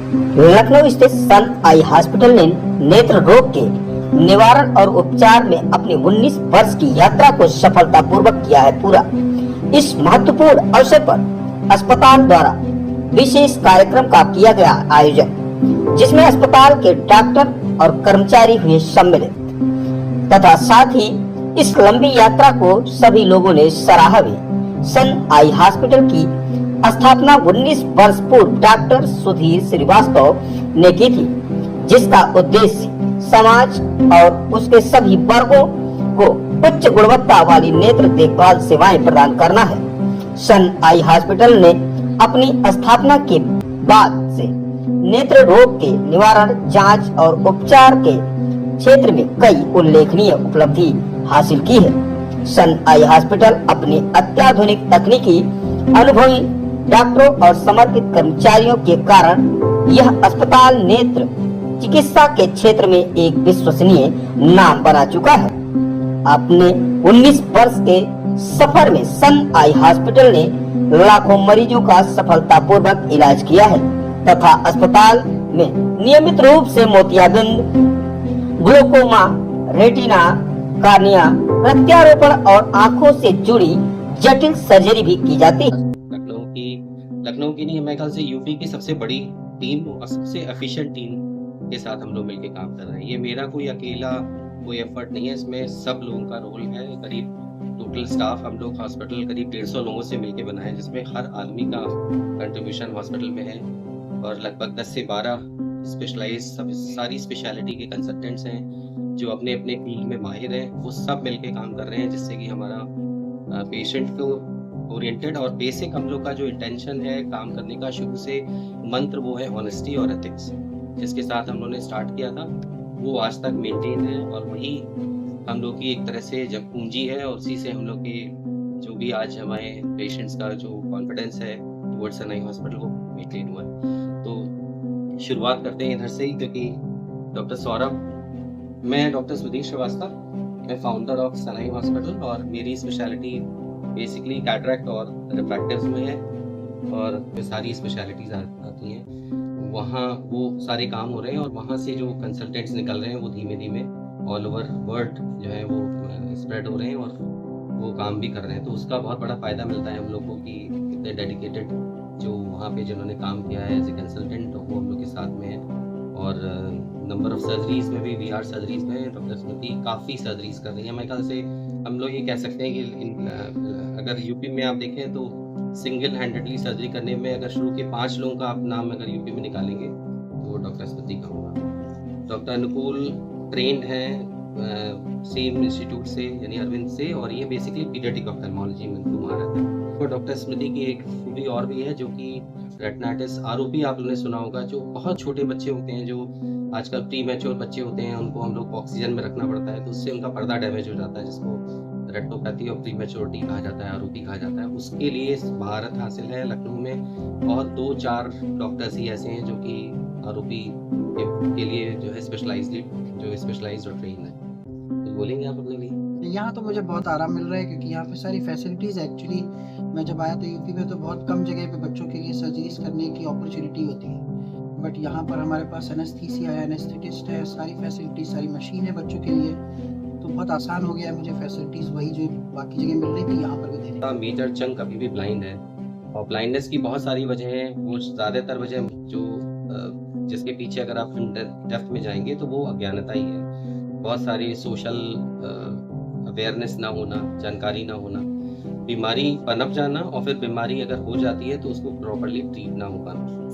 लखनऊ स्थित सन Eye hospital ने नेत्र रोग के निवारण और उपचार में अपनी 19 वर्ष की यात्रा को सफलतापूर्वक किया है पूरा। इस महत्वपूर्ण अवसर पर अस्पताल द्वारा विशेष कार्यक्रम का किया गया आयोजन, जिसमें अस्पताल के डॉक्टर और कर्मचारी हुए सम्मिलित तथा साथ ही इस लंबी यात्रा को सभी लोगों ने सराहा भी। सन आई हॉस्पिटल की स्थापना 19 वर्ष पूर्व डॉक्टर सुधीर श्रीवास्तव ने की थी, जिसका उद्देश्य समाज और उसके सभी वर्गों को उच्च गुणवत्ता वाली नेत्र देखभाल सेवाएं प्रदान करना है। सन आई हॉस्पिटल ने अपनी स्थापना के बाद से नेत्र रोग के निवारण, जांच और उपचार के क्षेत्र में कई उल्लेखनीय उपलब्धि हासिल की है। सन आई हॉस्पिटल अपनी अत्याधुनिक तकनीकी, अनुभवी डॉक्टरों और समर्पित कर्मचारियों के कारण यह अस्पताल नेत्र चिकित्सा के क्षेत्र में एक विश्वसनीय नाम बना चुका है। अपने 19 वर्ष के सफर में सन आई हॉस्पिटल ने लाखों मरीजों का सफलतापूर्वक इलाज किया है तथा अस्पताल में नियमित रूप से मोतियाबिंद, ग्लूकोमा, रेटिना, कार्निया, प्रत्यारोपण और आंखों से जुड़ी जटिल सर्जरी भी की जाती है। लखनऊ की नहीं, मेरे ख्याल से यूपी की सबसे बड़ी टीम और सबसे एफिशिएंट टीम के साथ हम लोग मिलकर काम कर रहे हैं। ये मेरा कोई अकेला कोई एफर्ट नहीं है, इसमें सब लोगों का रोल है। करीब टोटल स्टाफ हम लोग हॉस्पिटल करीब 150 लोगों से मिलकर बनाए, जिसमें हर आदमी का कंट्रीब्यूशन हॉस्पिटल में है और लगभग 10 से 12 स्पेशलाइज सारी स्पेशलिटी के कंसल्टेंट्स हैं जो अपने अपने फील्ड में माहिर हैं। वो सब मिलकर काम कर रहे हैं, जिससे कि हमारा पेशेंट को ओरिएंटेड और बेसिक हम लोग का जो इंटेंशन है काम करने का शुरू से मंत्र वो है ऑनेस्टी और एथिक्स, जिसके साथ हम लोगों ने स्टार्ट किया था वो आज तक मेंटेन है और वही हम लोग की एक तरह से जब पूंजी है और उसी से हम लोग के जो भी आज हमारे पेशेंट्स का जो कॉन्फिडेंस है टुवर्ड्स सन आई हॉस्पिटल वो मेंटेन हुआ है। तो शुरुआत करते हैं इधर से ही, क्योंकि डॉक्टर सौरभ, मैं डॉक्टर सुधीर श्रीवास्तव, मैं founder of Sun Eye Hospital और मेरी स्पेशलिटी बेसिकली कैटरैक्ट और रिफ्रैक्टिव्स में है और सारी स्पेशलिटीज आती हैं। वहाँ वो सारे काम हो रहे हैं और वहाँ से जो कंसल्टेंट्स निकल रहे हैं वो धीमे धीमे ऑल ओवर वर्ल्ड जो है वो स्प्रेड हो रहे हैं और वो काम भी कर रहे हैं। तो उसका बहुत बड़ा फ़ायदा मिलता है हम लोग को कि इतने डेडिकेटेड जो वहाँ पे जिन्होंने काम किया है एज ए कंसल्टेंट वो हम लोग के साथ में है। और नंबर ऑफ सर्जरीज में भी VR सर्जरीज में डॉक्टर स्मृति काफ़ी सर्जरीज कर रही है। मेरे ख्याल से हम लोग ये कह सकते हैं कि अगर यूपी में आप देखें तो सिंगल हैंडेडली सर्जरी करने में अगर शुरू के 5 लोगों का आप नाम अगर यूपी में निकालेंगे तो वो डॉक्टर स्मृति का होगा। डॉक्टर अनुकूल ट्रेंड हैं सेम इंस्टीट्यूट से यानी अरविंद से, और ये बेसिकली पीडियाट्रिक ऑफ्थेल्मोलॉजी में कुमार है। तो डॉक्टर स्मृति की एक खूबी और भी है जो कि रेटिनाइटिस आरोपी आप लोगों ने सुना होगा, जो बहुत छोटे बच्चे होते हैं, जो आजकल प्री मैच्योर बच्चे होते हैं, उनको हम लोग ऑक्सीजन में रखना पड़ता है तो उससे उनका पर्दा डैमेज हो जाता है, जिसको रेटिनोपैथी और प्रीमेच्योरिटी कहा जाता है, आरोपी कहा जाता है। उसके लिए महारत हासिल है लखनऊ में और 2-4 डॉक्टर्स ही ऐसे हैं जो कि आरोपी के लिए जो है स्पेशलाइज्ड और ट्रेन है। तो बोलेंगे आप अपने लिए? यहाँ तो मुझे बहुत आराम मिल रहा है क्योंकि यहाँ पे सारी फैसिलिटीज़, एक्चुअली मैं जब आया था यूपी में तो बहुत कम जगह पे बच्चों के लिए सर्जरीज करने की अपॉर्चुनिटी होती है, बट यहाँ पर हमारे पास एनेस्थीसिया है, एनेस्थेटिस्ट है, सारी फैसिलिटीज, सारी मशीन है बच्चों के लिए, तो बहुत आसान हो गया है मुझे फैसिलिटीज़ वही जो बाकी जगह मिल रही थी यहाँ पर भी दे रही है। मेजर चंक अभी भी ब्लाइंड है और ब्लाइंडनेस की बहुत सारी वजह है। वो ज़्यादातर वजह जो जिसके पीछे अगर आप डेप्थ में जाएंगे तो वो अज्ञानता ही है। बहुत सारी सोशल अवेयरनेस ना होना, जानकारी ना होना, बीमारी पनप जाना और फिर बीमारी अगर हो जाती है तो उसको प्रॉपर्ली ट्रीट ना हो पाना।